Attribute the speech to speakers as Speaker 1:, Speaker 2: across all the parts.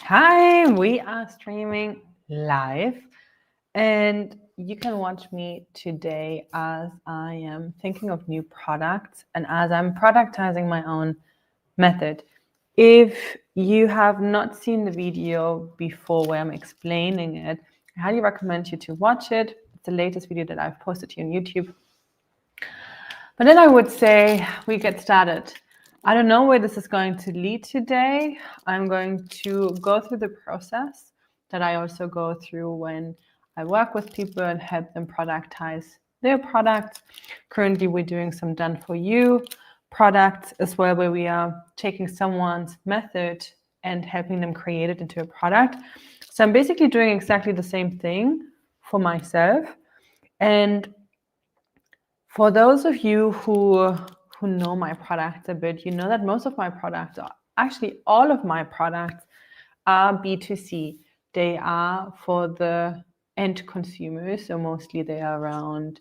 Speaker 1: Hi, we are streaming live, and you can watch me today as I am thinking of new products and as I'm productizing my own method. If you have not seen the video before where I'm explaining it, I highly recommend you to watch it. It's the latest video that I've posted here on YouTube. But then I would say we get started. I don't know where this is going to lead today. I'm going to go through the process that I also go through when I work with people and help them productize their products. Currently, we're doing some done for you products as well, where we are taking someone's method and helping them create it into a product. So I'm basically doing exactly the same thing for myself. And for those of you who know my products a bit, you know that most of my products, actually all of my products, are B2C. They are for the end consumers, so mostly they are around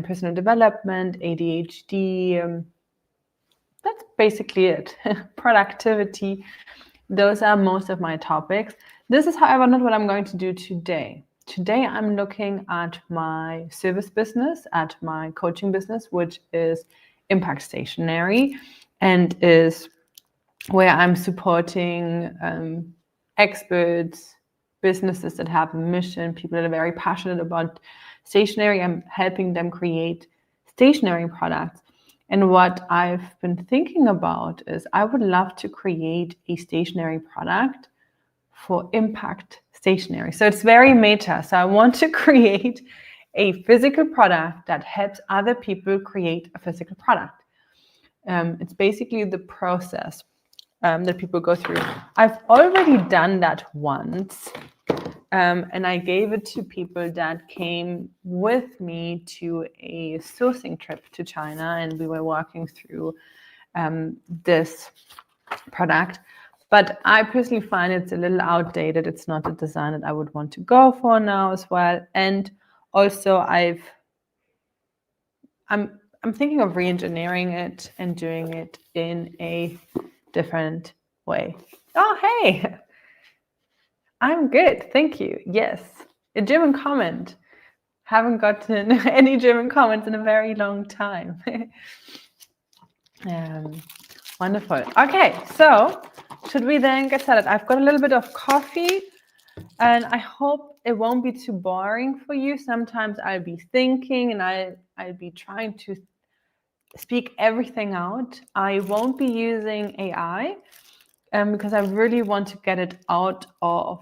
Speaker 1: personal development, ADHD. That's basically it. Productivity. Those are most of my topics. This is, however, not what I'm going to do today. Today, I'm looking at my service business, at my coaching business, which is Impact Stationery, and is where I'm supporting experts, businesses that have a mission, people that are very passionate about stationery. I'm helping them create stationery products. And what I've been thinking about is I would love to create a stationery product for Impact Stationery. So it's very meta. So I want to create a physical product that helps other people create a physical product. It's basically the process that people go through. I've already done that once. And I gave it to people that came with me to a sourcing trip to China, and we were walking through this product. But I personally find it's a little outdated. It's not a design that I would want to go for now as well. And also I'm thinking of re-engineering it and doing it in a different way. Oh, hey, I'm good. Thank you. Yes, a German comment. Haven't gotten any German comments in a very long time. Wonderful. Okay, so should we then get started? I've got a little bit of coffee, and I hope it won't be too boring for you. Sometimes I'll be thinking and I'll be trying to speak everything out. I won't be using AI because I really want to get it out of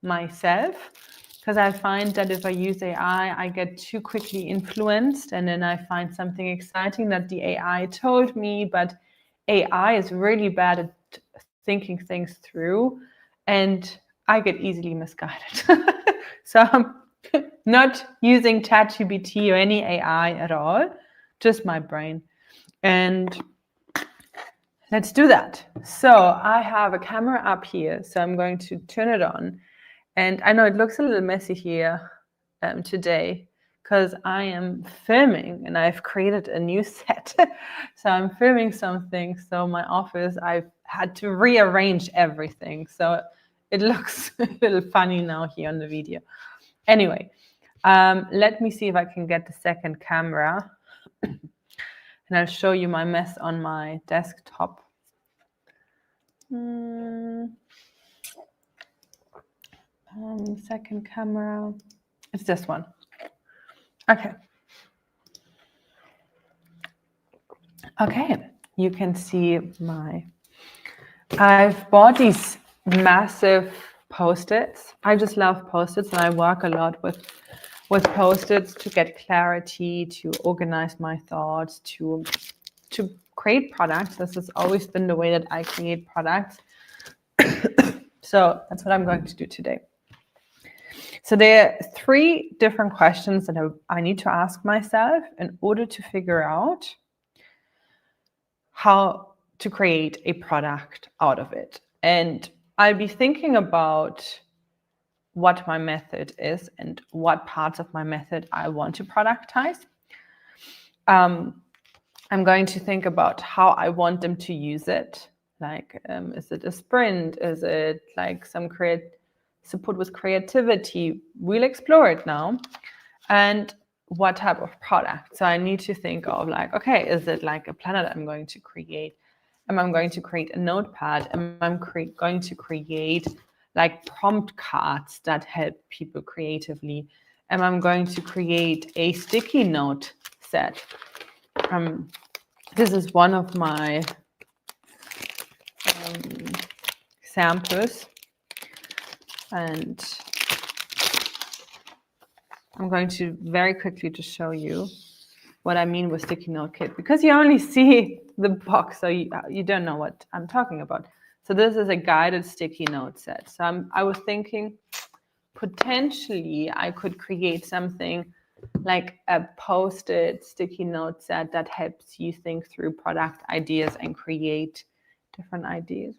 Speaker 1: myself, because I find that if I use AI, I get too quickly influenced, and then I find something exciting that the AI told me, but AI is really bad at thinking things through, and I get easily misguided. So I'm not using ChatGPT or any AI at all, just my brain. And let's do that. So I have a camera up here, so I'm going to turn it on. And I know it looks a little messy here today because I am filming and I've created a new set. So I'm filming something. So my office, I've had to rearrange everything. So it looks a little funny now here on the video. Anyway, let me see if I can get the second camera. And I'll show you my mess on my desktop. Second camera. It's this one. Okay. Okay, you can see I've bought these massive Post-its. I just love Post-its, and I work a lot with Post-its to get clarity, to organize my thoughts, to create products. This has always been the way that I create products. So that's what I'm going to do today. So there are 3 different questions that I need to ask myself in order to figure out how to create a product out of it. And I'll be thinking about what my method is and what parts of my method I want to productize. I'm going to think about how I want them to use it, Like, is it a sprint? Is it like some support with creativity? We'll explore it now. And what type of product? So I need to think of like, okay, is it like a planner that I'm going to create? Am I going to create a notepad? Am I going to create like prompt cards that help people creatively? Am I going to create a sticky note set? This is one of my samples, and I'm going to very quickly just show you what I mean with sticky note kit, because you only see the box, so you don't know what I'm talking about. So this is a guided sticky note set. So I was thinking potentially I could create something like a post-it sticky note set that helps you think through product ideas and create different ideas.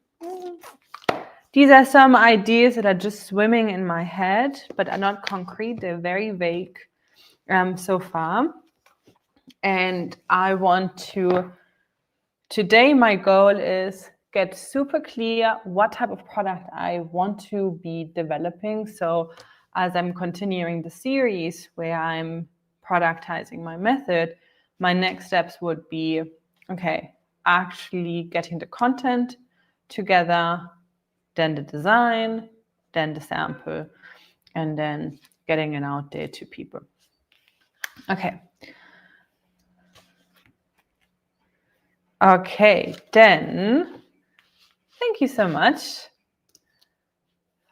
Speaker 1: These are some ideas that are just swimming in my head, but are not concrete. They're very vague so far. And I want to, today my goal is get super clear what type of product I want to be developing. So as I'm continuing the series where I'm productizing my method, my next steps would be, okay, actually getting the content together, then the design, then the sample, and then getting it out there to people. Okay. Okay, then, thank you so much.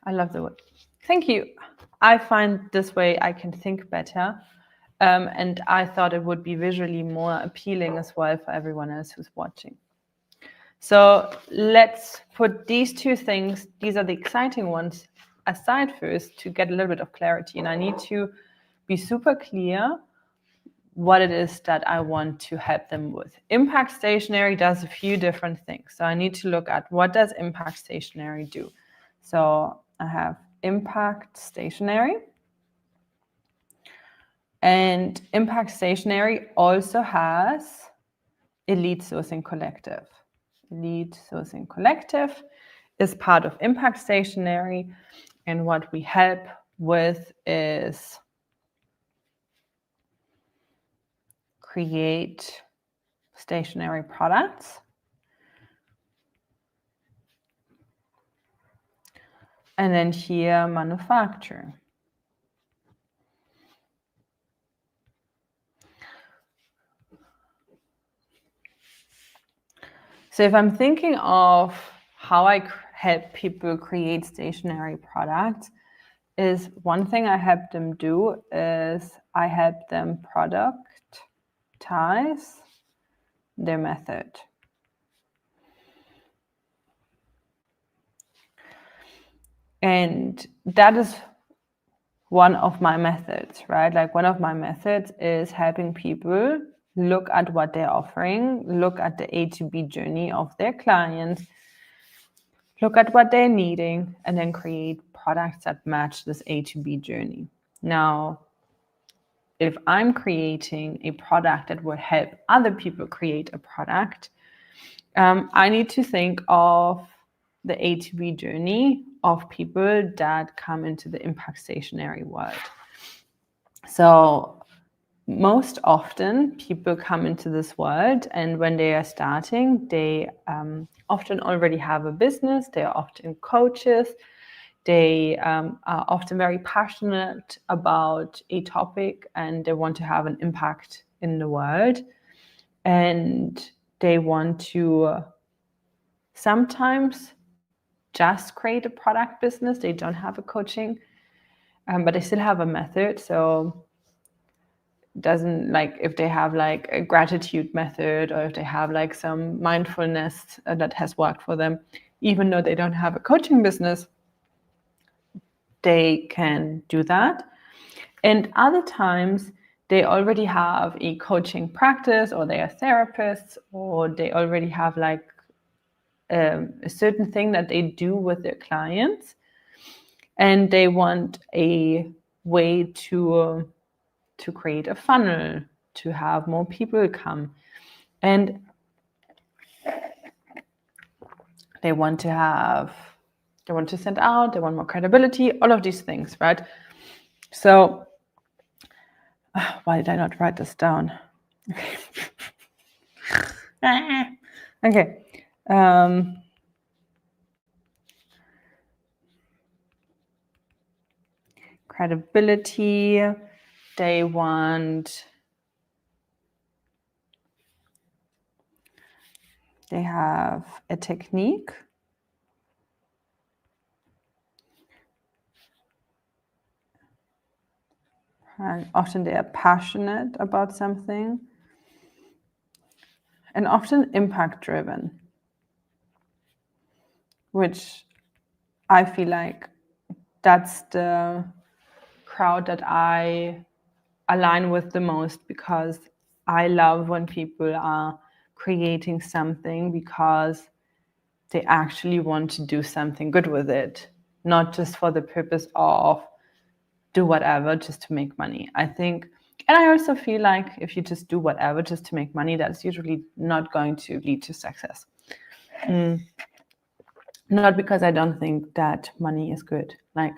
Speaker 1: I love the word. Thank you. I find this way I can think better. And I thought it would be visually more appealing as well for everyone else who's watching. So let's put these two things, these are the exciting ones, aside first to get a little bit of clarity. And I need to be super clear what it is that I want to help them with. Impact Stationery does a few different things. So I need to look at what does Impact Stationery do. So I have Impact Stationery. And Impact Stationery also has Elite Sourcing Collective. Elite Sourcing Collective is part of Impact Stationery. And what we help with is create stationery products. And then here, manufacture. So if I'm thinking of how I help people create stationery products, is one thing I help them do is I help them productize their method. And that is one of my methods, right? Like one of my methods is helping people look at what they're offering, look at the A to B journey of their clients, look at what they're needing, and then create products that match this A to B journey. Now, if I'm creating a product that will help other people create a product, I need to think of the A to B journey of people that come into the Impact Stationery world. So most often people come into this world, and when they are starting, they often already have a business. They are often coaches. They are often very passionate about a topic, and they want to have an impact in the world. And they want to sometimes just create a product business. They don't have a coaching, but they still have a method. So doesn't, like, if they have like a gratitude method, or if they have like some mindfulness that has worked for them, even though they don't have a coaching business, they can do that. And other times they already have a coaching practice, or they are therapists, or they already have like a certain thing that they do with their clients, and they want a way to create a funnel, to have more people come. And They want to send out, they want more credibility, all of these things, right? So why did I not write this down? Okay. Credibility. They have a technique. And often they are passionate about something. And often impact driven, which I feel like that's the crowd that I align with the most, because I love when people are creating something because they actually want to do something good with it, not just for the purpose of do whatever just to make money. I think, and I also feel like if you just do whatever just to make money, that's usually not going to lead to success. Not because I don't think that money is good. Like,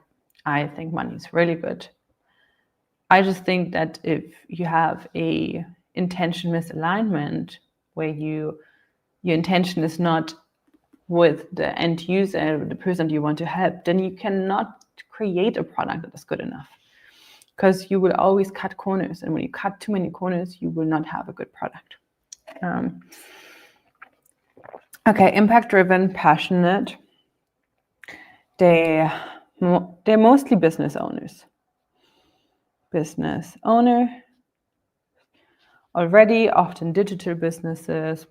Speaker 1: I think money is really good. I just think that if you have a intention misalignment where your intention is not with the end user, the person you want to help, then you cannot create a product that is good enough, because you will always cut corners, and when you cut too many corners, you will not have a good product. Okay, impact driven, passionate. They're mostly business owners. Business owner, already often digital businesses.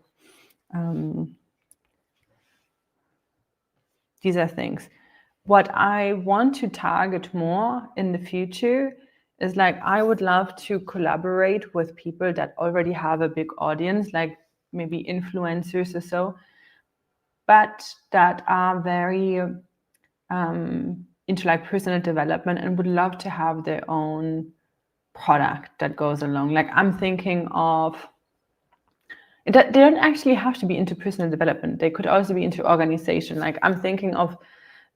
Speaker 1: These are things. What I want to target more in the future is, like, I would love to collaborate with people that already have a big audience, like maybe influencers or so, but that are very into like personal development and would love to have their own product that goes along. Like, I'm thinking of, they don't actually have to be into personal development. They could also be into organization. Like, I'm thinking of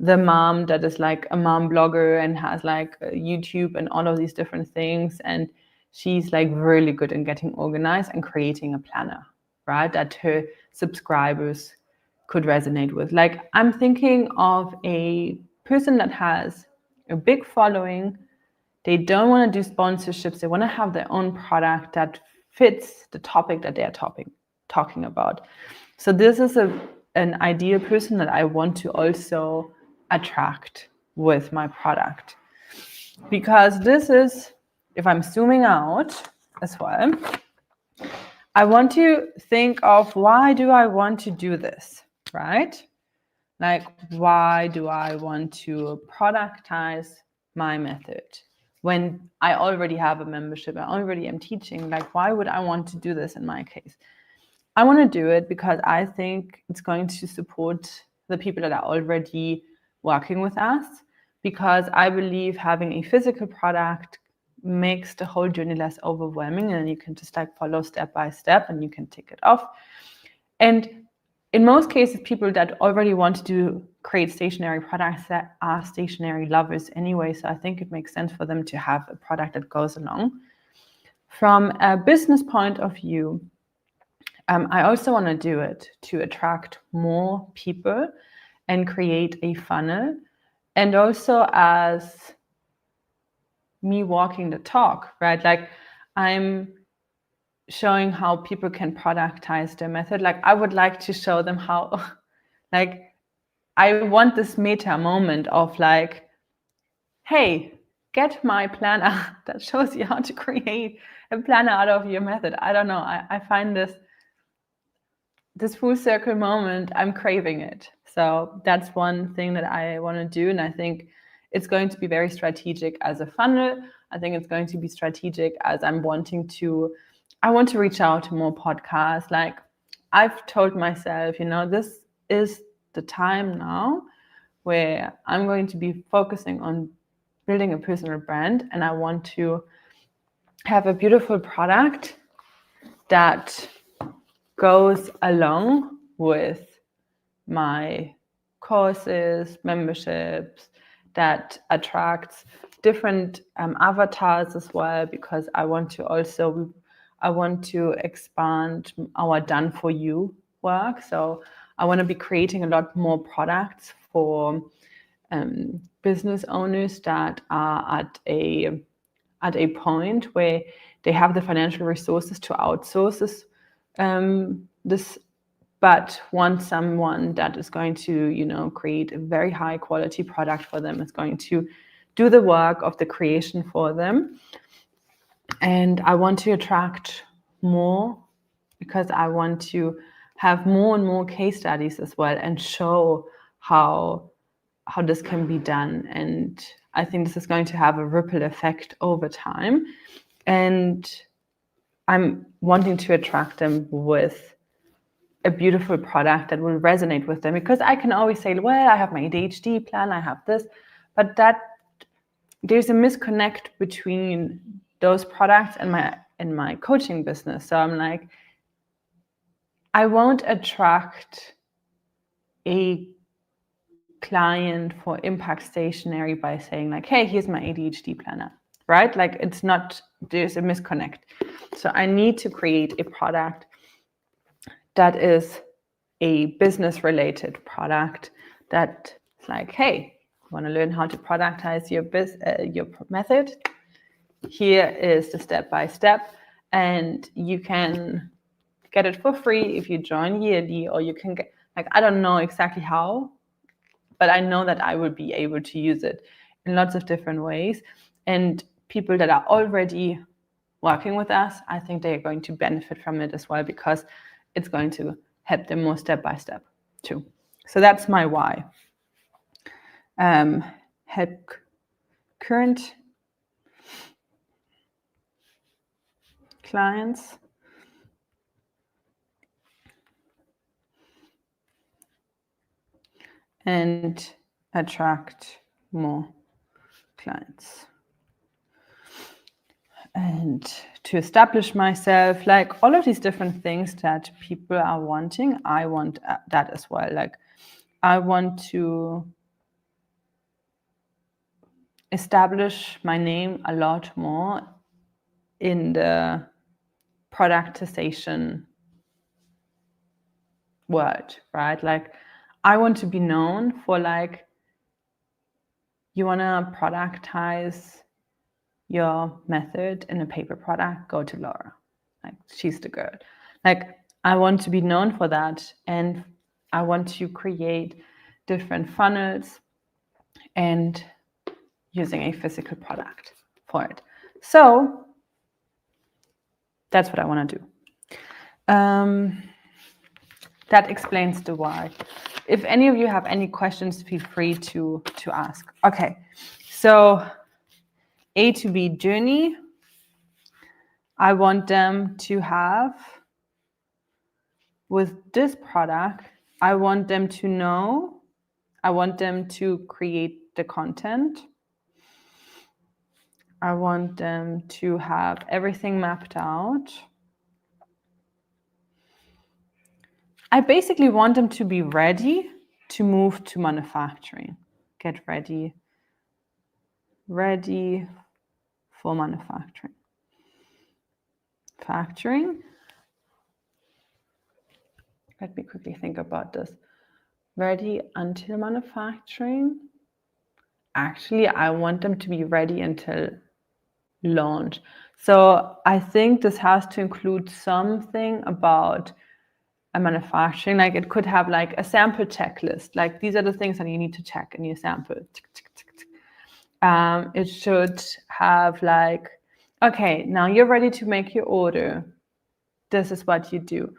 Speaker 1: the mom that is like a mom blogger and has like YouTube and all of these different things. And she's like really good in getting organized and creating a planner, right? That her subscribers could resonate with. Like, I'm thinking of a person that has a big following. They don't want to do sponsorships. They want to have their own product that fits the topic that they are talking about. So this is an ideal person that I want to also attract with my product, because this is, if I'm zooming out as well, I want to think of, why do I want to do this, right? Like, why do I want to productize my method when I already have a membership, I already am teaching? Like, why would I want to do this in my case? I want to do it because I think it's going to support the people that are already working with us, because I believe having a physical product makes the whole journey less overwhelming, and you can just like follow step by step and you can tick it off. And in most cases, people that already want to create stationary products that are stationary lovers anyway, so I think it makes sense for them to have a product that goes along. From a business point of view, I also want to do it to attract more people and create a funnel, and also as me walking the talk, right? Like, I'm showing how people can productize their method. Like, I would like to show them how, like, I want this meta moment of like, hey, get my planner that shows you how to create a planner out of your method. I don't know. I find this full circle moment, I'm craving it. So that's one thing that I want to do. And I think it's going to be very strategic as a funnel. I think it's going to be strategic as I want to reach out to more podcasts. Like, I've told myself, this is the time now where I'm going to be focusing on building a personal brand, and I want to have a beautiful product that goes along with my courses, memberships, that attracts different avatars as well, because I want to expand our done for you work. So I want to be creating a lot more products for business owners that are at a point where they have the financial resources to outsource this, but want someone that is going to, create a very high quality product for them, is going to do the work of the creation for them. And I want to attract more, because I want to have more and more case studies as well, and show how this can be done. And I think this is going to have a ripple effect over time. And I'm wanting to attract them with a beautiful product that will resonate with them, because I can always say, well, I have my ADHD plan, I have this, but that there's a misconnect between those products and my coaching business. So I'm like, I won't attract a client for Impact Stationery by saying like, hey, here's my ADHD planner, right? Like, it's not, there's a misconnect. So I need to create a product that is a business related product that's like, hey, you want to learn how to productize your method? Here is the step-by-step, and you can get it for free if you join yearly, or you can get, like, I don't know exactly how, but I know that I will be able to use it in lots of different ways. And people that are already working with us, I think they're going to benefit from it as well, because it's going to help them more step by step too. So that's my why. Help current clients and attract more clients. And to establish myself, like all of these different things that people are wanting, I want that as well. Like, I want to establish my name a lot more in the productization world, right? Like, I want to be known for, like, you want to productize your method in a paper product, go to Laura. Like, she's the girl. Like, I want to be known for that, and I want to create different funnels and using a physical product for it. So that's what I want to do. That explains the why. If any of you have any questions, feel free to ask. Okay, so A to B journey. I want them to have, with this product, I want them to know, I want them to create the content. I want them to have everything mapped out. I basically want them to be ready to move to manufacturing. Get ready for manufacturing. Let me quickly think about this. Ready until manufacturing. Actually, I want them to be ready until launch. So I think this has to include something about a manufacturing. Like, it could have like a sample checklist. Like, these are the things that you need to check in your sample. It should have like, okay, now you're ready to make your order. This is what you do.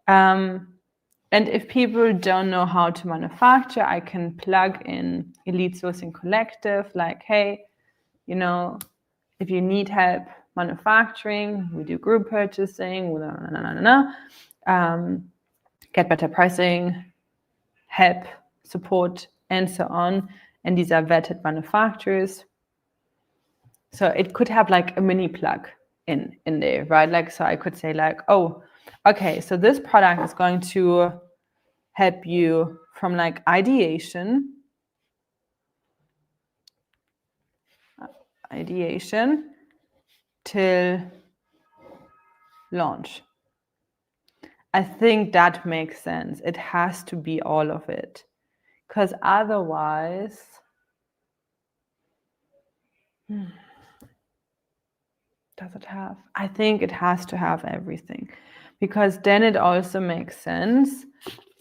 Speaker 1: And if people don't know how to manufacture, I can plug in Elite Sourcing Collective, like, hey, if you need help manufacturing, we do group purchasing, get better pricing, help, support, and so on. And these are vetted manufacturers. So it could have like a mini plug in there, right? Like, so I could say like, oh, okay, so this product is going to help you from like ideation till launch. I think that makes sense. It has to be all of it, because otherwise, does it have? I think it has to have everything, because then it also makes sense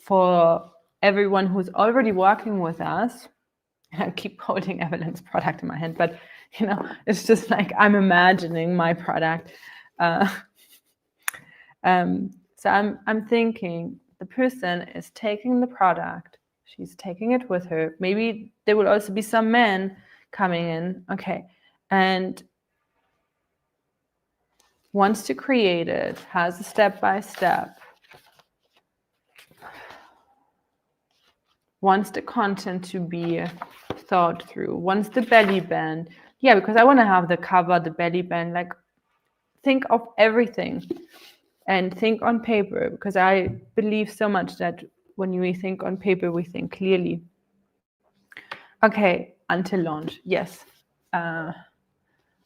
Speaker 1: for everyone who's already working with us. I keep holding Evelyn's product in my hand, but it's just like I'm imagining my product. So I'm thinking the person is taking the product, she's taking it with her. Maybe there will also be some men coming in, okay, and wants to create it, has a step-by-step, wants the content to be thought through, wants the belly band. Yeah, because I want to have the cover, the belly band, like think of everything and think on paper, because I believe so much that when we think on paper, we think clearly. Okay, until launch, yes.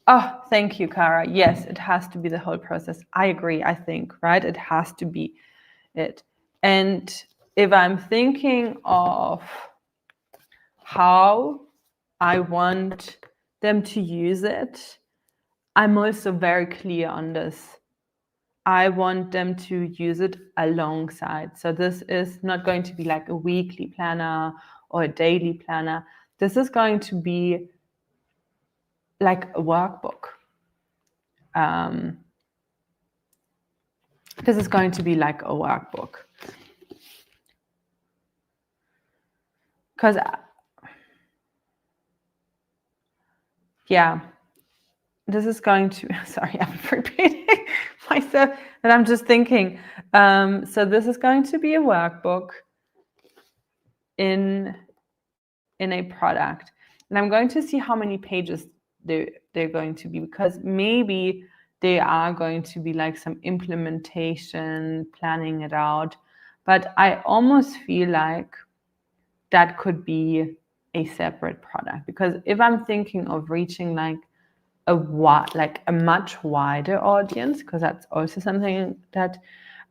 Speaker 1: Oh, thank you, Kara. Yes, it has to be the whole process. I agree, I think, right? It has to be it. And if I'm thinking of how I want them to use it, I'm also very clear on this. I want them to use it alongside. So this is not going to be like a weekly planner or a daily planner. This is going to be like a workbook. This is going to be like a workbook. Because, yeah, this is going to, sorry, I'm repeating myself, and I'm just thinking. So this is going to be a workbook in a product. And I'm going to see how many pages they're going to be, because maybe they are going to be like some implementation, planning it out. But I almost feel like that could be a separate product, because if I'm thinking of reaching like a much wider audience, because that's also something that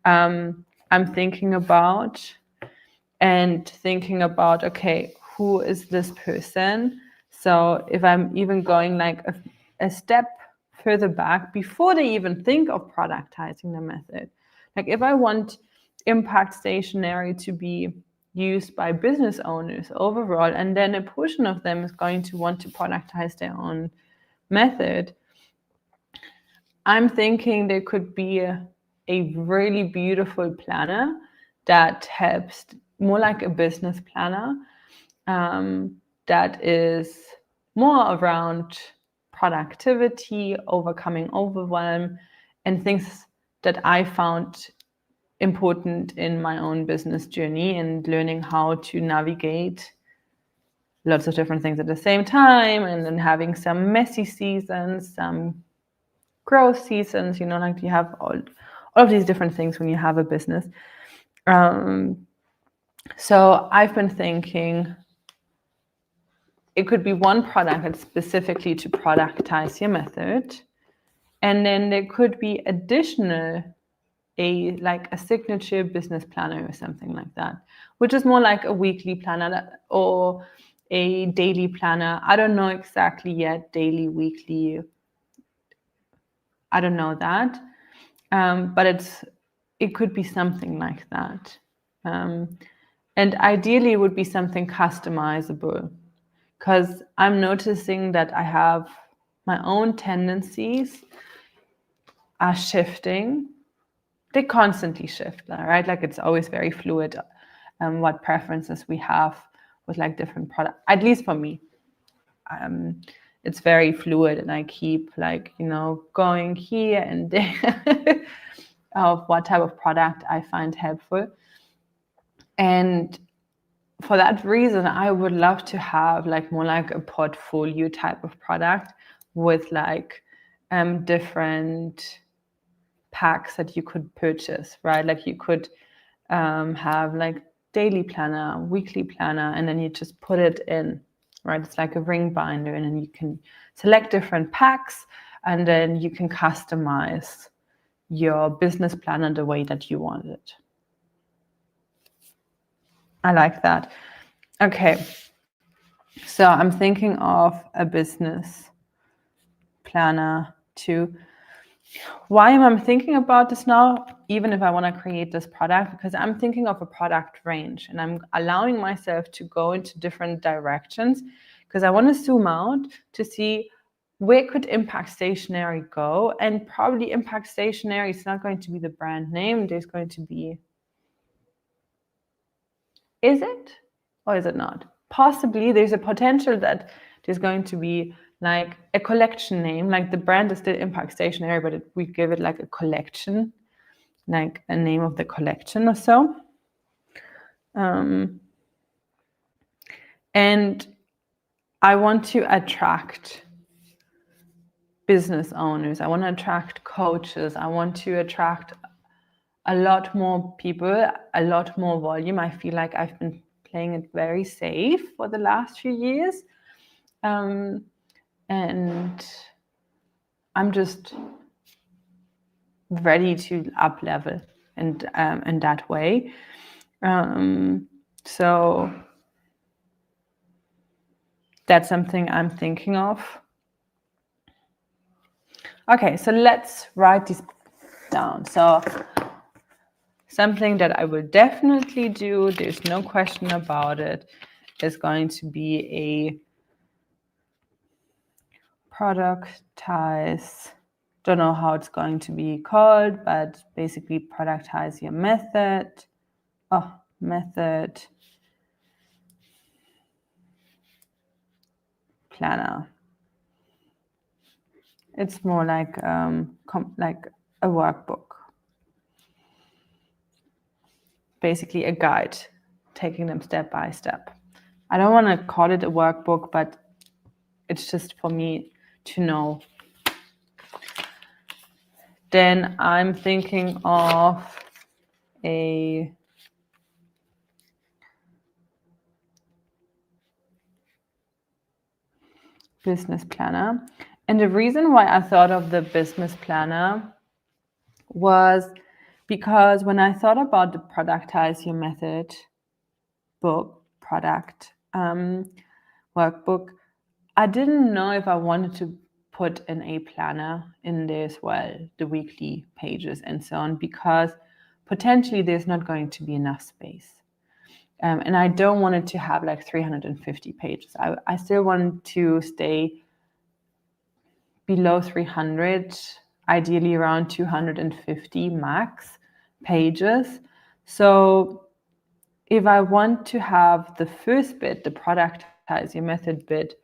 Speaker 1: I'm thinking about, and thinking about, okay, who is this person? So if I'm even going like a step further back before they even think of productizing the method, like if I want Impact Stationery to be used by business owners overall, and then a portion of them is going to want to productize their own method, I'm thinking there could be a really beautiful planner that helps, more like a business planner, that is more around productivity, overcoming overwhelm, and things that I found important in my own business journey, and learning how to navigate lots of different things at the same time, and then having some messy seasons, some growth seasons, like you have all of these different things when you have a business. So I've been thinking it could be one product that's specifically to productize your method, and then there could be additional like a signature business planner or something like that, which is more like a weekly planner or a daily planner. I don't know exactly yet, daily, weekly, I don't know that, but it could be something like that, and ideally it would be something customizable, because I'm noticing that I have my own tendencies are shifting. They constantly shift, right? Like it's always very fluid, what preferences we have with like different products. At least for me, it's very fluid, and I keep like going here and there of what type of product I find helpful. And for that reason, I would love to have like more like a portfolio type of product with like different packs that you could purchase, right? Like you could have like daily planner, weekly planner, and then you just put it in, right? It's like a ring binder, and then you can select different packs, and then you can customize your business planner the way that you want it. I like that. Okay, so I'm thinking of a business planner too. Why am I thinking about this now, even if I want to create this product? Because I'm thinking of a product range, and I'm allowing myself to go into different directions, because I want to zoom out to see where could Impact Stationery go. And probably Impact Stationery is not going to be the brand name. There's going to be, is it or is it not? Possibly there's a potential that there's going to be like a collection name, like the brand is still Impact Stationery, but we give it like a collection, like a name of the collection or so. And I want to attract business owners. I want to attract coaches. I want to attract a lot more people, a lot more volume. I feel like I've been playing it very safe for the last few years. And I'm just ready to up level and in that way. So that's something I'm thinking of. Okay, so let's write these down. So something that I will definitely do, there's no question about it, is going to be a productize, don't know how it's going to be called, but basically productize your method. Method planner. It's more like a workbook. Basically a guide, taking them step by step. I don't want to call it a workbook, but it's just for me to know. Then I'm thinking of a business planner. And the reason why I thought of the business planner was because when I thought about the productize your method book, product workbook, I didn't know if I wanted to put an A planner in there as well, the weekly pages and so on, because potentially there's not going to be enough space. And I don't want it to have like 350 pages. I still want to stay below 300, ideally around 250 max pages. So if I want to have the first bit, the productize your method bit,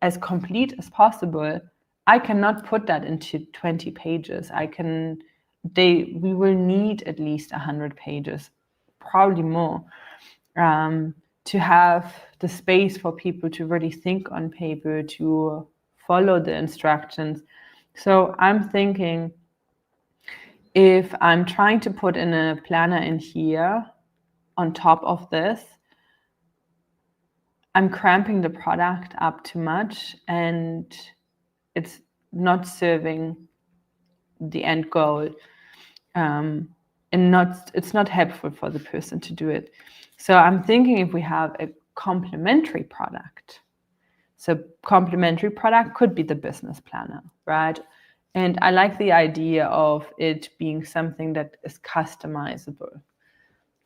Speaker 1: as complete as possible, I cannot put that into 20 pages. We will need at least 100 pages, probably more, to have the space for people to really think on paper, to follow the instructions. So I'm thinking, if I'm trying to put in a planner in here on top of this, I'm cramping the product up too much, and it's not serving the end goal, and it's not helpful for the person to do it. So I'm thinking if we have a complementary product, so complementary product could be the business planner, right? And I like the idea of it being something that is customizable,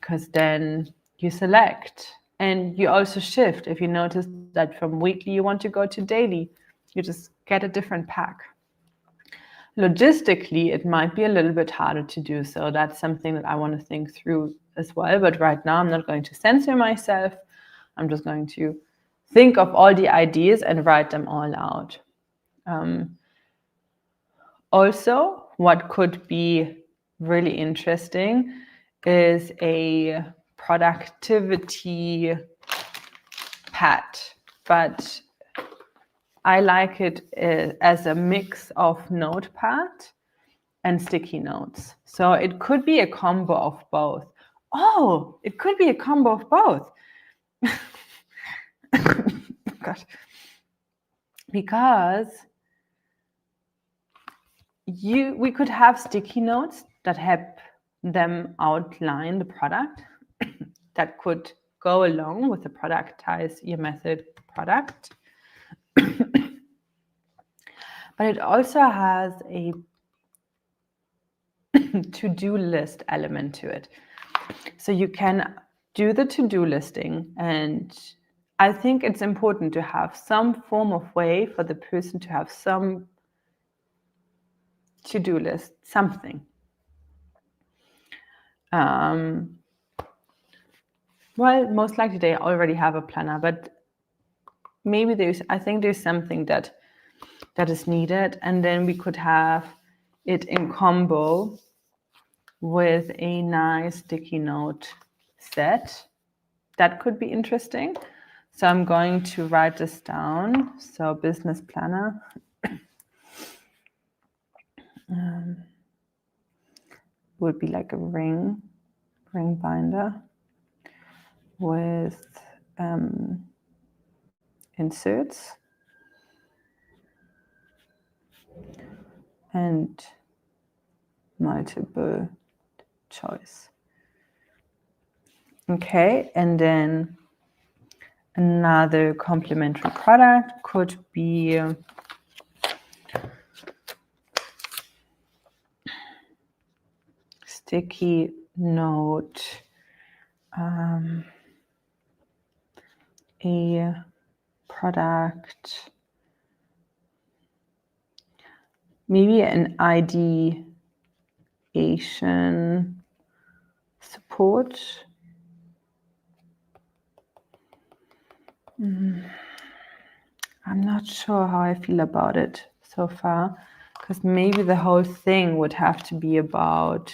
Speaker 1: because then you select and you also shift. If you notice that from weekly you want to go to daily, you just get a different pack. Logistically, it might be a little bit harder to do so. That's something that I want to think through as well. But right now, I'm not going to censor myself. I'm just going to think of all the ideas and write them all out. Also, what could be really interesting is a productivity pad, but I like it as a mix of notepad and sticky notes. So it could be a combo of both. Oh, it could be a combo of both. God. Because we could have sticky notes that help them outline the product that could go along with the productize your method product. But it also has a to-do list element to it. So you can do the to-do listing, and I think it's important to have some form of way for the person to have some to-do list, something. Well, most likely they already have a planner, but maybe I think there's something that is needed, and then we could have it in combo with a nice sticky note set. That could be interesting. So I'm going to write this down. So business planner. Would be like a ring binder with inserts and multiple choice. Okay, and then another complementary product could be sticky note, a product, maybe an ideation support. I'm not sure how I feel about it so far, because maybe the whole thing would have to be about,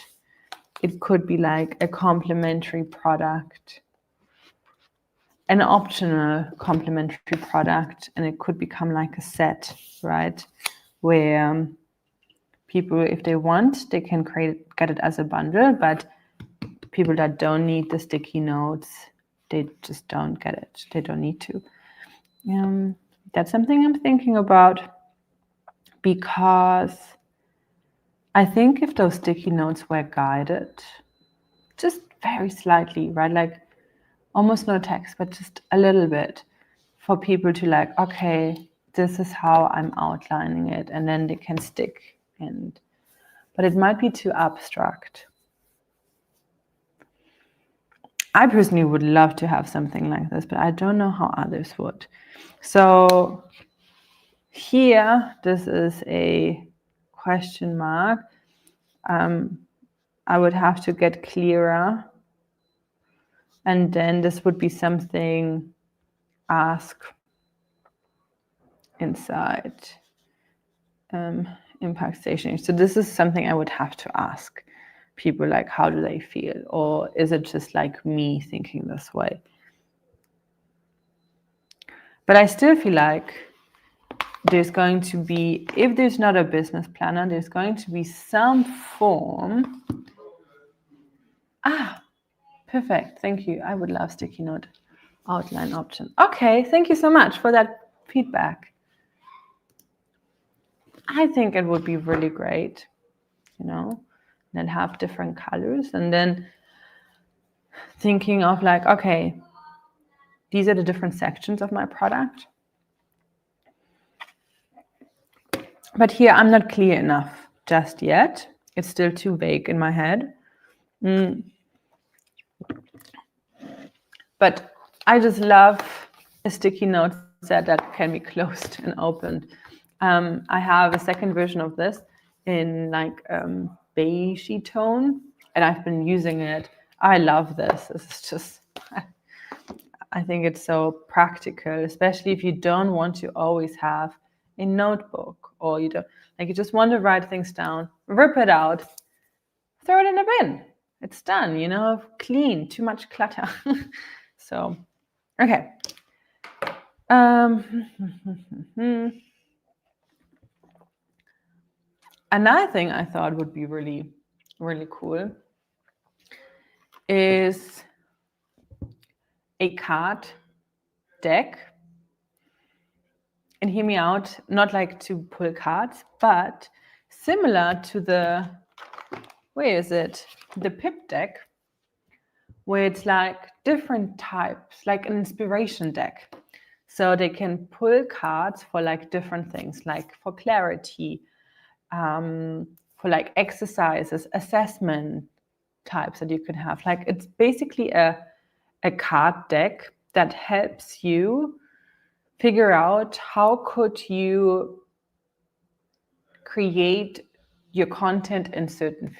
Speaker 1: it could be like a complementary product, an optional complementary product, and it could become like a set, right? Where people, if they want, they can get it as a bundle, but people that don't need the sticky notes, they just don't get it. They don't need to. That's something I'm thinking about, because I think if those sticky notes were guided, just very slightly, right? Like almost no text, but just a little bit for people to like, okay, this is how I'm outlining it, and then they can stick. But it might be too abstract. I personally would love to have something like this, but I don't know how others would. So here, this is a question mark. I would have to get clearer. And then this would be something ask inside impact stationing. So this is something I would have to ask people, like, how do they feel? Or is it just like me thinking this way? But I still feel like there's going to be, if there's not a business planner, there's going to be some form. Perfect. Thank you. I would love sticky note outline option. Okay. Thank you so much for that feedback. I think it would be really great, and then have different colors, and then thinking of like, okay, these are the different sections of my product. But here I'm not clear enough just yet. It's still too vague in my head. But I just love a sticky note set that can be closed and opened. I have a second version of this in like beigey tone, and I've been using it. I love this. This is just, I think it's so practical, especially if you don't want to always have a notebook, or you just want to write things down, rip it out, throw it in a bin. It's done, clean, too much clutter. So, okay. Another thing I thought would be really, really cool is a card deck. And hear me out, not like to pull cards, but similar to the, where is it? The Pip deck, where it's like different types, like an inspiration deck. So they can pull cards for like different things, like for clarity, for like exercises, assessment types that you can have. Like it's basically a card deck that helps you figure out how could you create your content in certain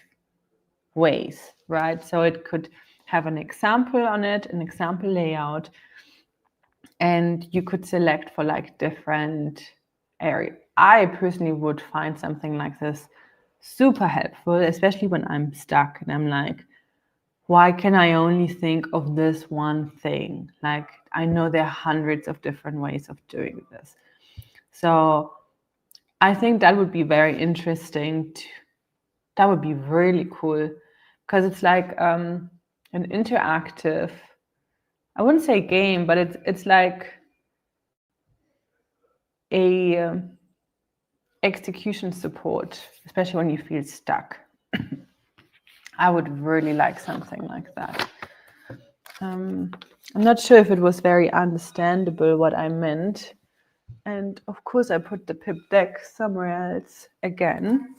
Speaker 1: ways, right? So it could have an example on it, an example layout, and you could select for like different areas. I personally would find something like this super helpful, especially when I'm stuck and I'm like, why can I only think of this one thing? Like, I know there are hundreds of different ways of doing this. So I think that would be very interesting. That would be really cool because it's like an interactive, I wouldn't say game, but it's like a execution support, especially when you feel stuck. I would really like something like that. I'm not sure if it was very understandable what I meant. And of course, I put the Pip deck somewhere else again.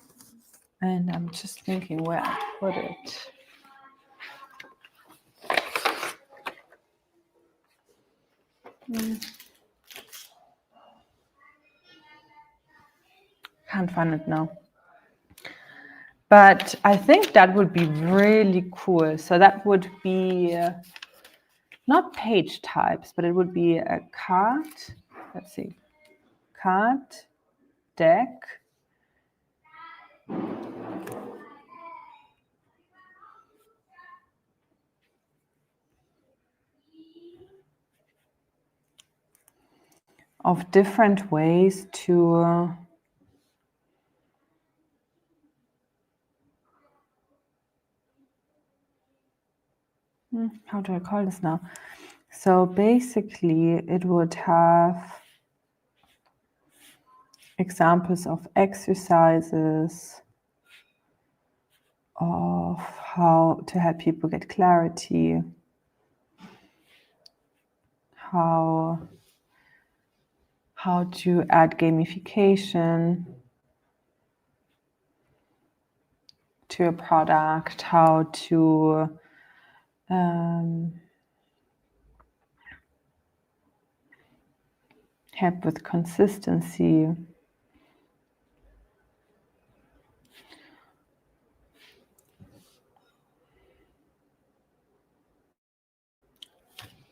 Speaker 1: And I'm just thinking where I put it. Can't find it now. But I think that would be really cool. So that would be not page types, but it would be a card. Let's see. Card, deck. Of different ways to how do I call this now? So basically it would have examples of exercises, of how to help people get clarity, how to add gamification to a product, how to help with consistency.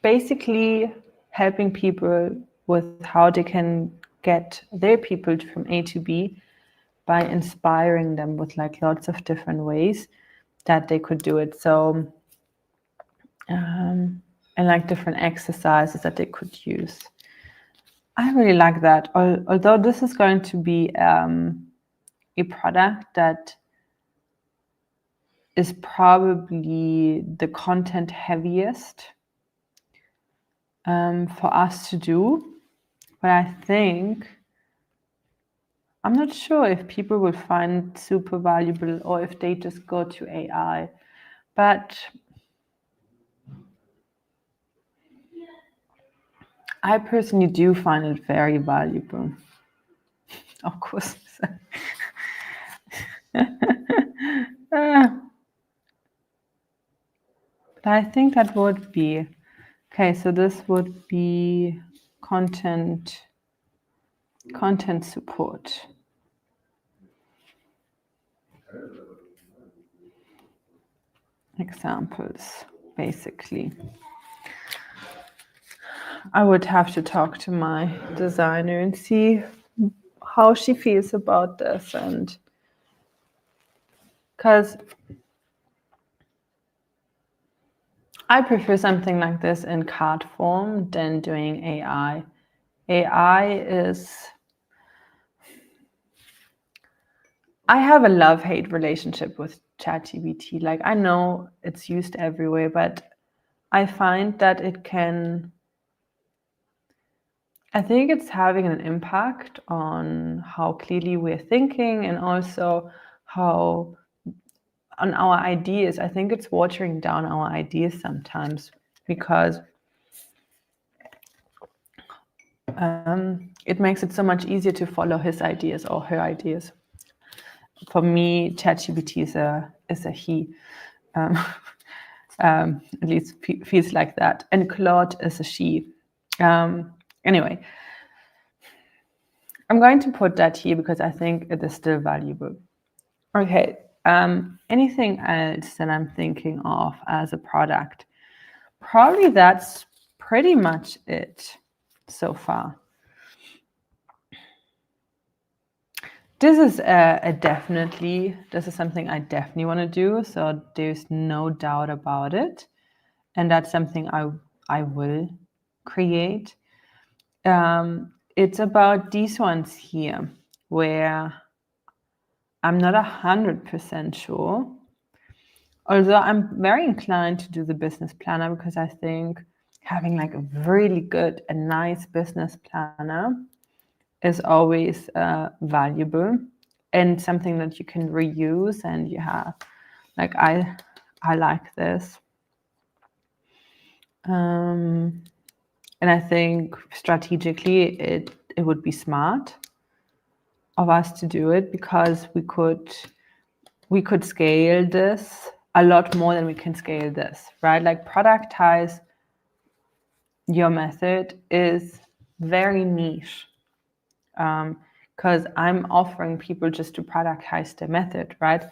Speaker 1: Basically helping people with how they can get their people from A to B by inspiring them with like lots of different ways that they could do it. So and like different exercises that they could use. I really like that. Although this is going to be a product that is probably the content heaviest for us to do. But I think, I'm not sure if people will find super valuable or if they just go to AI. But I personally do find it very valuable. Of course. But I think that would be, okay, so this would be content support. Examples, basically. I would have to talk to my designer and see how she feels about this, and because I prefer something like this in card form than doing AI. AI is, I have a love-hate relationship with ChatGPT. Like, I know it's used everywhere, but I find that I think it's having an impact on how clearly we're thinking, and also how on our ideas. I think it's watering down our ideas sometimes, because it makes it so much easier to follow his ideas or her ideas. For me, ChatGPT is a he. At least feels like that. And Claude is a she. Anyway, I'm going to put that here because I think it is still valuable. Okay, anything else that I'm thinking of as a product? Probably that's pretty much it so far. This is this is something I definitely want to do. So there's no doubt about it. And that's something I will create. It's about these ones here, where I'm not 100% sure. Although I'm very inclined to do the business planner, because I think having like a really good and nice business planner is always valuable, and something that you can reuse. And you have, like, I like this. And I think strategically it would be smart of us to do it, because we could scale this a lot more than we can scale this, right? Like, productize your method is very niche, because I'm offering people just to productize their method, right?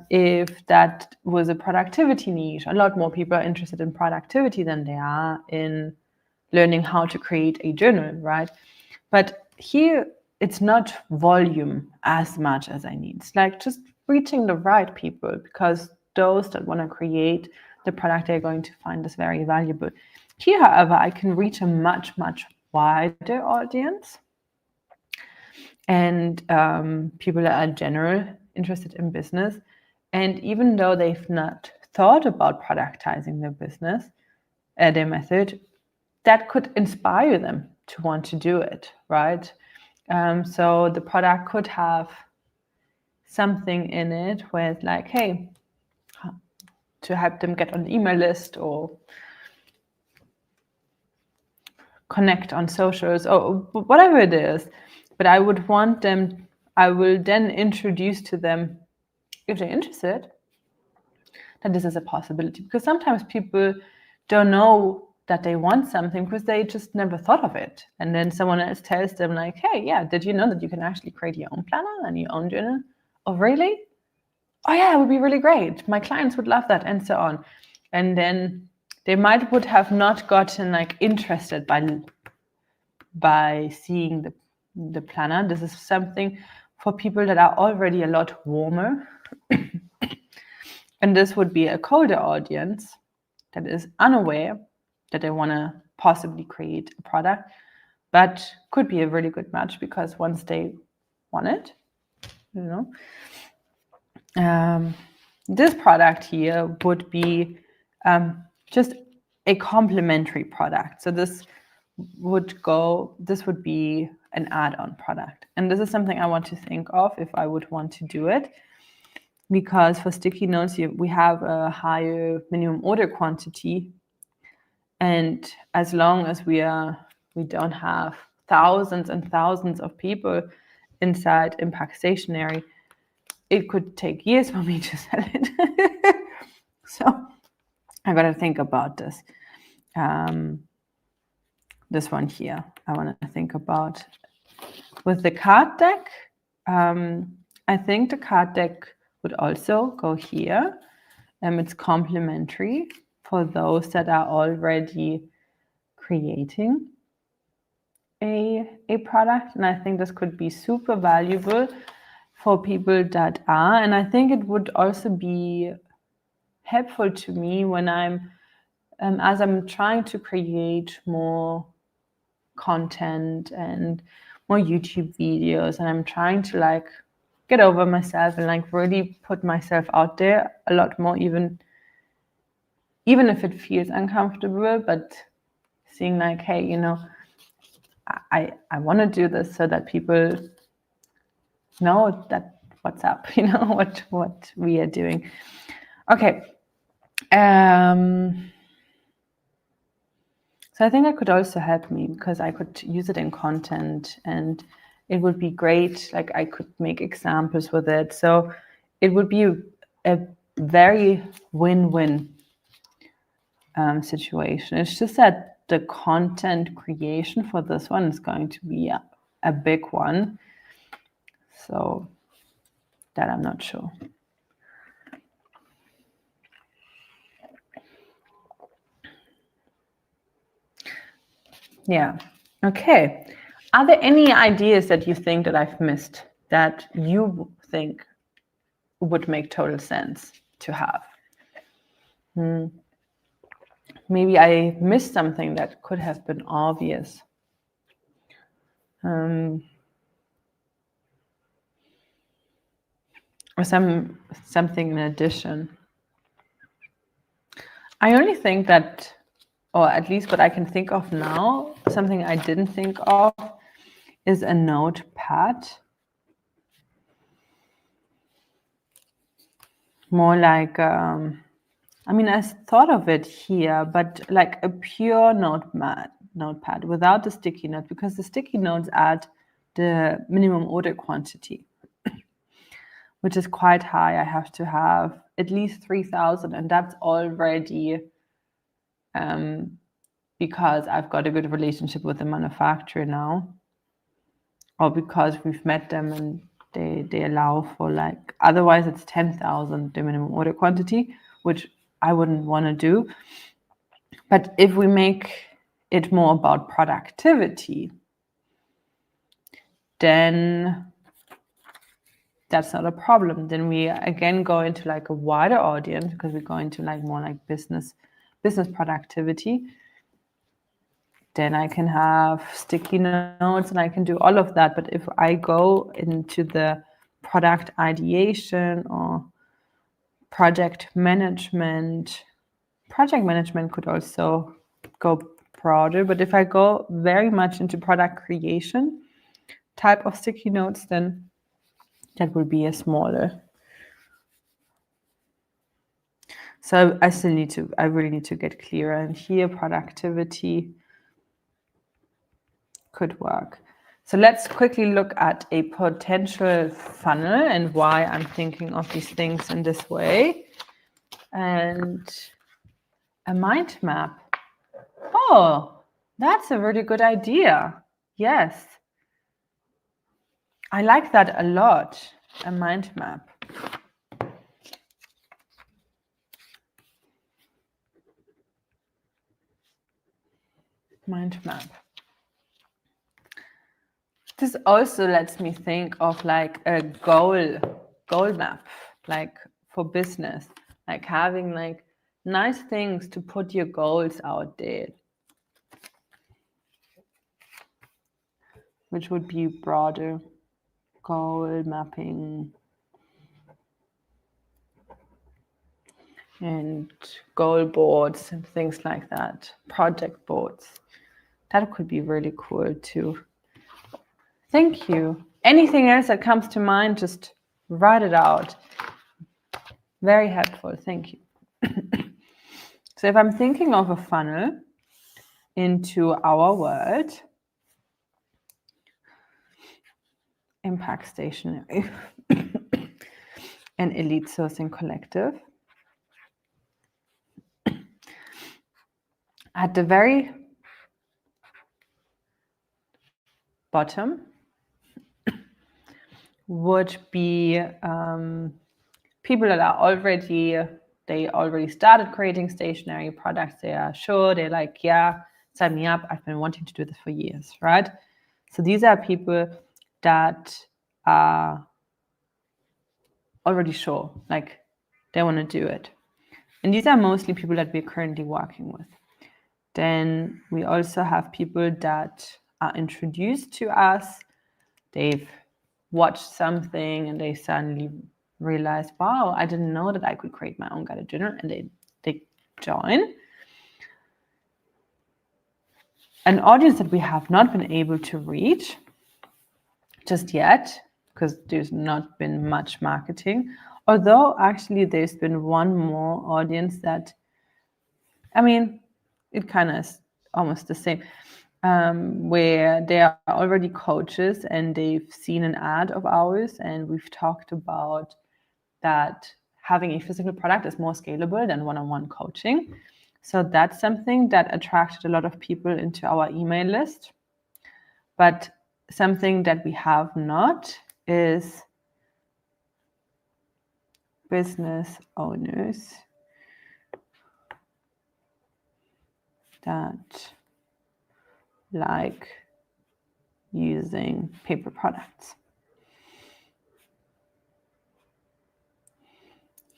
Speaker 1: If that was a productivity niche, a lot more people are interested in productivity than they are in learning how to create a journal, right? But here, it's not volume as much as I need. It's like just reaching the right people, because those that want to create the product, they're going to find this very valuable. Here, however, I can reach a much, much wider audience, and people that are general interested in business. And even though they've not thought about productizing their business, their method, that could inspire them to want to do it, right? So the product could have something in it where it's like, hey, to help them get on the email list or connect on socials or whatever it is. But I would want them, I will then introduce to them, if they're interested, that this is a possibility. Because sometimes people don't know that they want something because they just never thought of it. And then someone else tells them, like, hey, yeah, did you know that you can actually create your own planner and your own journal? Oh, really? Oh, yeah, it would be really great. My clients would love that, and so on. And then they would have not gotten like interested by seeing the planner. This is something for people that are already a lot warmer. And this would be a colder audience that is unaware that they want to possibly create a product, but could be a really good match, because once they want it, this product here would be just a complementary product. So this would be an add-on product. And this is something I want to think of if I would want to do it. Because for sticky notes, we have a higher minimum order quantity. And as long as we don't have thousands and thousands of people inside Impact Stationery, it could take years for me to sell it. So I got to think about this. This one here, I want to think about. With the card deck, I think the card deck would also go here. It's complementary for those that are already creating a product. And I think this could be super valuable for people that are. And I think it would also be helpful to me when as I'm trying to create more content and more YouTube videos, and I'm trying to like get over myself and like really put myself out there a lot more, even if it feels uncomfortable, but seeing like, hey, you know, I want to do this so that people know that what's up, you know, what we are doing. Okay. So I think it could also help me because I could use it in content and it would be great. Like I could make examples with it. So it would be a very win-win situation. It's just that the content creation for this one is going to be a big one. So that I'm not sure. Yeah. Okay. Are there any ideas that you think that I've missed that you think would make total sense to have? Maybe I missed something that could have been obvious. Or something in addition. I only think that, or at least what I can think of now, something I didn't think of is a notepad. More like, I mean, I thought of it here, but like a pure notepad without the sticky note, because the sticky notes add the minimum order quantity, which is quite high. I have to have at least 3,000, and that's already because I've got a good relationship with the manufacturer now, or because we've met them and they allow for like, otherwise it's 10,000 the minimum order quantity, which I wouldn't want to do. But if we make it more about productivity, then that's not a problem. Then we again go into like a wider audience because we go into like more like business productivity. Then I can have sticky notes and I can do all of that. But if I go into the product ideation or project management could also go broader. But if I go very much into product creation type of sticky notes, then that will be a smaller. So I really need to get clearer. And here productivity could work. So let's quickly look at a potential funnel and why I'm thinking of these things in this way. And a mind map. Oh, that's a really good idea. Yes. I like that a lot, a mind map. Mind map. This also lets me think of like a goal map, like for business, like having like nice things to put your goals out there, which would be broader goal mapping and goal boards and things like that, project boards. That could be really cool too. Thank you. Anything else that comes to mind, just write it out. Very helpful. Thank you. So if I'm thinking of a funnel into our world, Impact Stationery and Elite Sourcing Collective, at the very bottom would be people that are they already started creating stationery products. They are sure, they're like, yeah, sign me up. I've been wanting to do this for years, right? So these are people that are already sure, like they want to do it. And these are mostly people that we're currently working with. Then we also have people that are introduced to us. They've watch something and they suddenly realize, wow, I didn't know that I could create my own guided journal, and they join. An audience that we have not been able to reach just yet, because there's not been much marketing, although actually there's been one more audience that, I mean, it kind of is almost the same, where they are already coaches and they've seen an ad of ours, and we've talked about that having a physical product is more scalable than one-on-one coaching. So that's something that attracted a lot of people into our email list. But something that we have not is business owners that like using paper products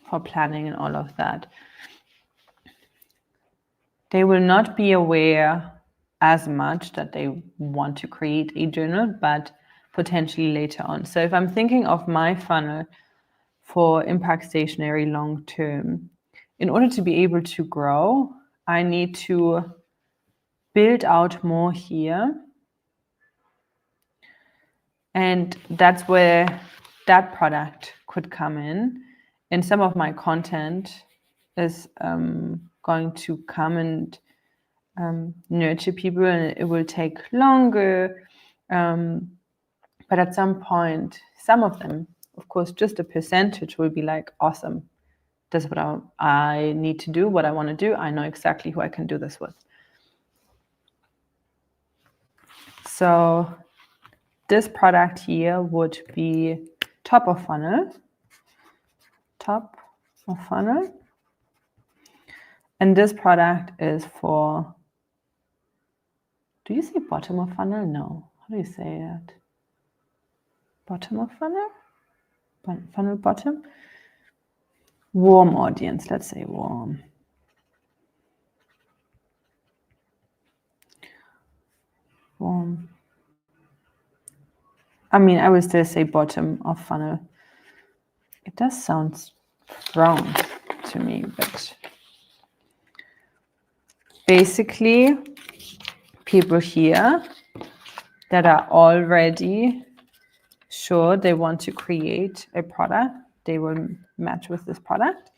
Speaker 1: for planning and all of that. They will not be aware as much that they want to create a journal, but potentially later on. So if I'm thinking of my funnel for Impact Stationery long term, in order to be able to grow, I need to build out more here. And that's where that product could come in. And some of my content is going to come and nurture people, and it will take longer. But at some point, some of them, of course, just a percentage will be like, awesome, this is what I need to do, what I want to do. I know exactly who I can do this with. So this product here would be top of funnel. And this product is for, do you say bottom of funnel? No. How do you say that? Bottom of funnel? Funnel bottom? Warm audience, let's say warm. Warm. I mean, I would still say bottom of funnel. It does sound wrong to me, but basically people here that are already sure they want to create a product, they will match with this product.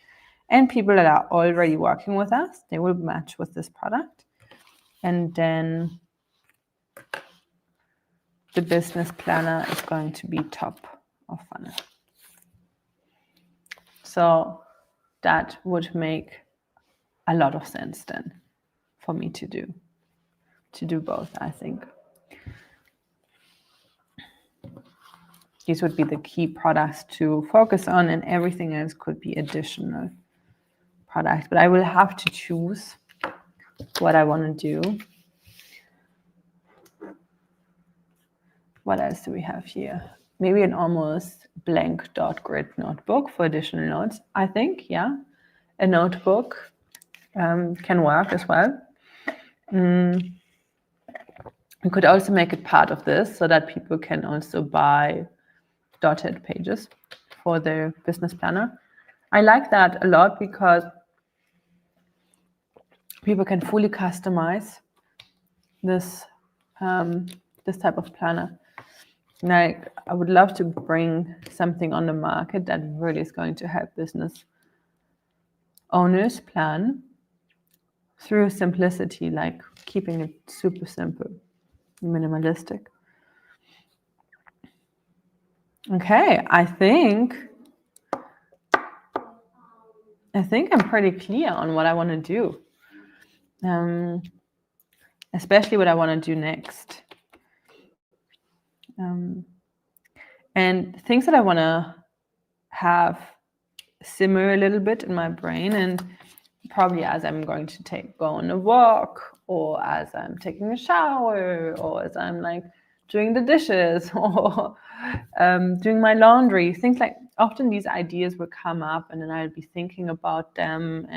Speaker 1: And people that are already working with us, they will match with this product. And then the business planner is going to be top of funnel. So that would make a lot of sense then for me to do both, I think. These would be the key products to focus on, and everything else could be additional products. But I will have to choose what I want to do. What else do we have here? Maybe an almost blank dot grid notebook for additional notes. I think, yeah, a notebook can work as well. We could also make it part of this so that people can also buy dotted pages for their business planner. I like that a lot because people can fully customize this type of planner. Like, I would love to bring something on the market that really is going to help business owners plan through simplicity, like keeping it super simple, minimalistic. Okay, I think I'm pretty clear on what I want to do, especially what I want to do next. And things that I want to have simmer a little bit in my brain, and probably as I'm going to go on a walk, or as I'm taking a shower, or as I'm like doing the dishes, or doing my laundry, things like, often these ideas will come up and then I'll be thinking about them,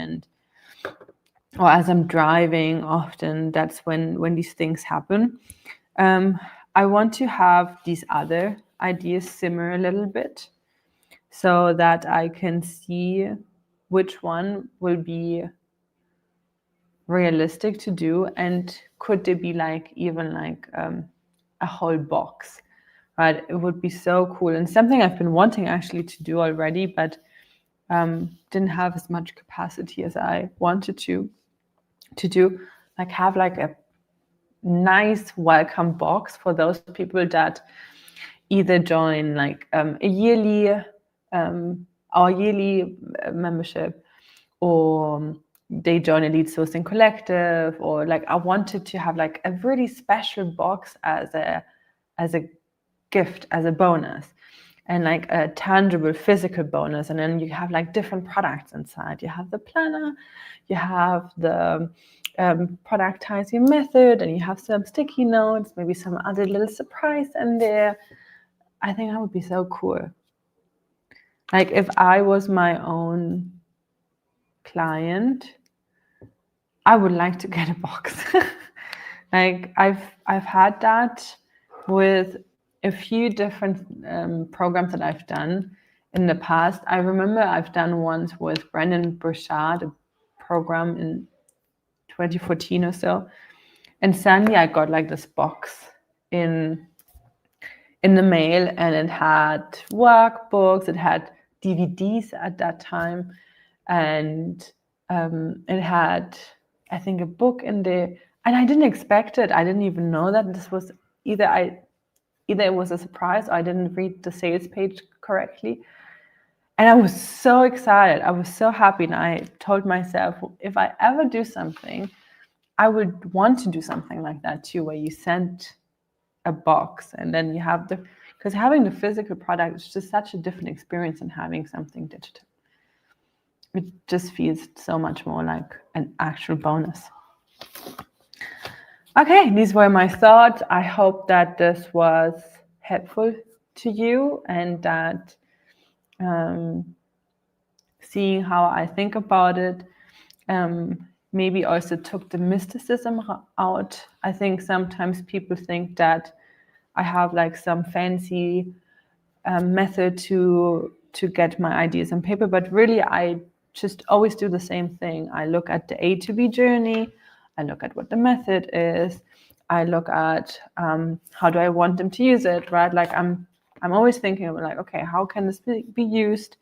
Speaker 1: or as I'm driving, often that's when these things happen. I want to have these other ideas simmer a little bit so that I can see which one will be realistic to do, and could there be like even like a whole box, right? It would be so cool, and something I've been wanting actually to do already, but didn't have as much capacity as I wanted to do, like have like a nice welcome box for those people that either join like a yearly our yearly membership, or they join a lead sourcing collective, or like I wanted to have like a really special box as a gift, as a bonus, and like a tangible physical bonus. And then you have like different products inside. You have the planner, you have the productizing method, and you have some sticky notes, maybe some other little surprise in there. I think that would be so cool. Like if I was my own client, I would like to get a box. Like I've had that with a few different programs that I've done in the past. I remember I've done once with Brendon Burchard, a program in 2014 or so, and suddenly I got like this box in the mail, and it had workbooks, it had DVDs at that time, and it had, I think, a book in there, and I didn't expect it. I didn't even know that this was either it was a surprise, or I didn't read the sales page correctly. And I was so excited. I was so happy. And I told myself, if I ever do something, I would want to do something like that too, where you send a box and then you have because having the physical product is just such a different experience than having something digital. It just feels so much more like an actual bonus. Okay, these were my thoughts. I hope that this was helpful to you, and that seeing how I think about it maybe also took the mysticism out. I think sometimes people think that I have like some fancy method to get my ideas on paper, but really I just always do the same thing. I look at the A to B journey. I look at what the method is. I look at how do I want them to use it, right? Like I'm always thinking of like, okay, how can this be used?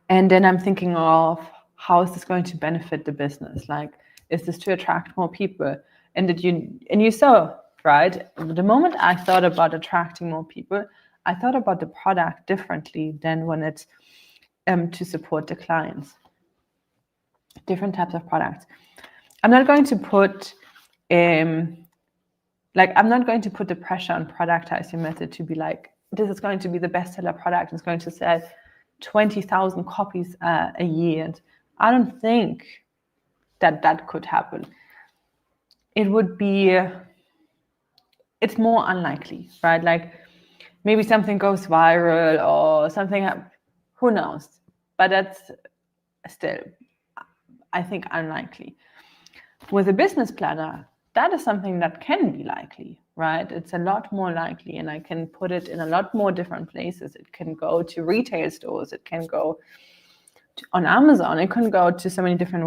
Speaker 1: And then I'm thinking of how is this going to benefit the business? Like, is this to attract more people? And you saw, right? The moment I thought about attracting more people, I thought about the product differently than when it's to support the clients. Different types of products. I'm not going to put I'm not going to put the pressure on Productize Your Method to be like, this is going to be the bestseller product. It's going to sell 20,000 copies a year. And I don't think that could happen. It would be, it's more unlikely, right? Like maybe something goes viral or something, who knows? But that's still, I think, unlikely. With a business planner, that is something that can be likely, right? It's a lot more likely, and I can put it in a lot more different places. It can go to retail stores. It can go on Amazon. It can go to so many different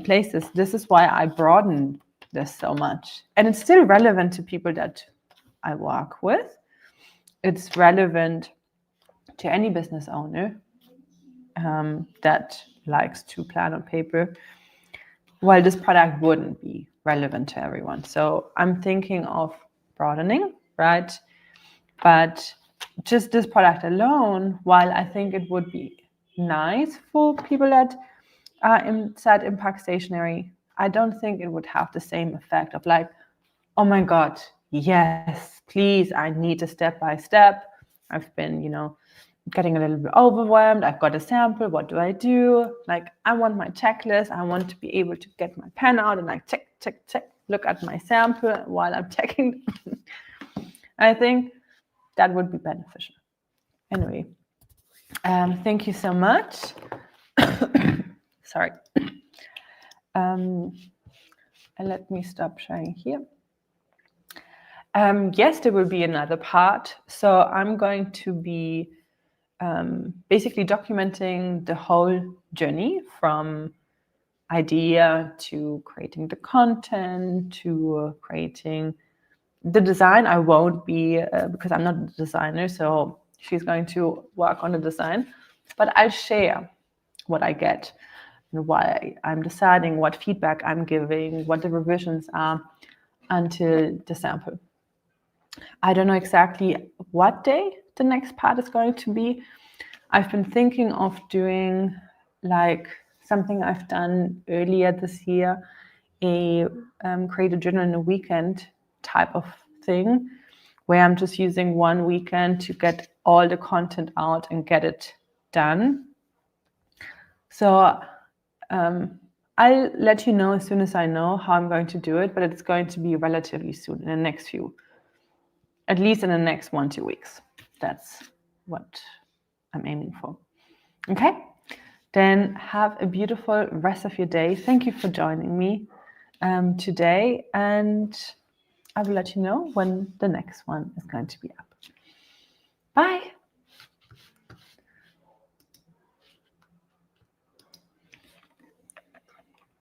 Speaker 1: places. This is why I broaden this so much. And it's still relevant to people that I work with. It's relevant to any business owner that likes to plan on paper, while this product wouldn't be relevant to everyone. So I'm thinking of broadening, right? But just this product alone, while I think it would be nice for people that are inside Impact Stationery, I don't think it would have the same effect of like, oh my God, yes, please, I need a step-by-step. I've been, getting a little bit overwhelmed. I've got a sample. What do I do? Like, I want my checklist. I want to be able to get my pen out and like check, look at my sample while I'm checking. I think that would be beneficial. Anyway, thank you so much. Sorry. And let me stop sharing here. Yes, there will be another part. So I'm going to be basically documenting the whole journey from idea to creating the content to creating the design. I won't be because I'm not a designer, so she's going to work on the design, but I'll share what I get and why I'm deciding, what feedback I'm giving, what the revisions are until the sample. I don't know exactly what day the next part is going to be. I've been thinking of doing like something I've done earlier this year, a create a journal in a weekend type of thing, where I'm just using one weekend to get all the content out and get it done. So I'll let you know as soon as I know how I'm going to do it, but it's going to be relatively soon, in the next few, at least in the next 1-2 weeks. That's what I'm aiming for. Okay, then have a beautiful rest of your day. Thank you for joining me today, and I will let you know when the next one is going to be up. Bye.